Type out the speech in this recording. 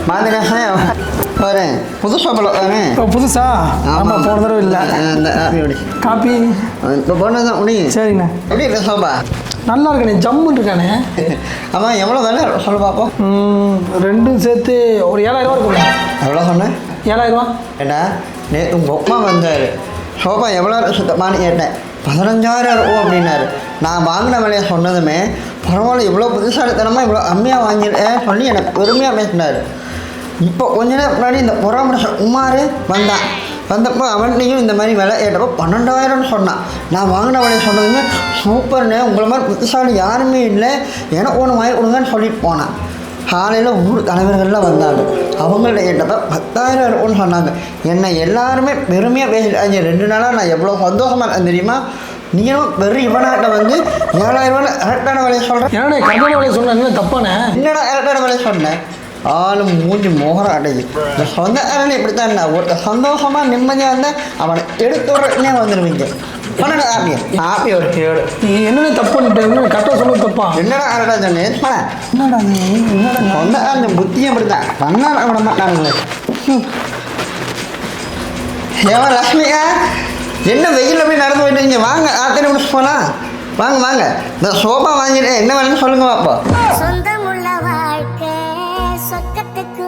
மாத்தினா ஒரு புது சோப்பா தானே புதுசா ஆமாம் போன தடவை இல்லை இந்த காப்பி இப்போ போனதான் முடியும் சரிண்ணே எப்படி இல்லை சோப்பா நல்லா இருக்கானே ஜம்முன்னு இருக்கானே ஆமாம் எவ்வளோ வேலை சொல்ல பார்ப்போம் ரெண்டும் சேர்த்து ஒரு 7000 இருக்கும்ண்ணே எவ்வளோ சொன்னேன் 7000 ஏடா நேற்று உங்கள் அம்மா வந்தார் சோபா எவ்வளோ சுத்தமானு கேட்டேன் 15000 இருக்கும் அப்படின்னாரு நான் வாங்கின விலையை சொன்னதுமே பரவாயில்ல இவ்வளோ புதுசாலித்தனமாக இவ்வளோ கம்மியாக வாங்கிட்டேன் சொல்லி எனக்கு பெருமையாக பேசினார் இப்போ கொஞ்ச நேரம் முன்னாடி இந்த புறாமனுஷன் உமார் வந்தப்போ அவன்கிட்டையும் இந்த மாதிரி விலை கேட்டப்போ 12000 சொன்னான் நான் வாங்கின விலையை சொன்னதுமே சூப்பர்னு உங்களை மாதிரி புதுசாலி யாருமே இல்லை எனக்கு ஒன்று வாங்கி கொடுங்கன்னு சொல்லிட்டு போனான் காலையில் ஊர் தலைவர்கள்லாம் வந்தாங்க அவங்கள்ட்ட கேட்டப்போ 10000 இருக்கும்னு சொன்னாங்க என்னை எல்லாருமே பெருமையாக பேசிட்டாங்க 2 நாளாக நான் எவ்வளோ சந்தோஷமாக இருக்கேன் தெரியுமா நீங்களும் வெறும் இவனாட்ட வந்து 7000 கரெக்டான விலையை சொல்கிறேன் ஏன்னா கரெக்டான விலையை சொன்னேன் என்ன தப்பானே என்னடா கரெக்டான விலையை சொன்னேன் ஆளு மூஞ்சி மோகரம் அடையுது இந்த சொந்தக்காரன் இப்படி தான் என்ன ஒரு சந்தோஷமாக நிம்மதியாக இருந்தால் அவனை எடுத்து விட்றதுனே வந்துடுவீங்க பண்ணடா ஆப்பி ஒரு கேடு நீ என்னென்ன தப்பு பண்ணிட்டு என்ன கரெக்டாக சொன்னது தப்பா என்னடா கரெக்டாக சொன்னேன் என்னடா நீ என்னடா சொந்தக்காரன் புத்தியும் அப்படி தான் பண்ண விட மாட்டானுங்களே ஏவன் லக்ஷ்மியா என்ன வெயில் அப்படி நடந்து போயிட்டீங்க வாங்க ஆத்தனை முடிச்சு போகலாம் வாங்க இந்த சோபா வாங்கிட்டேன் என்ன வேணும்னு சொல்லுங்க பாப்பா சொந்தமுள்ள வாழ்க்கை சொர்க்கத்துக்கு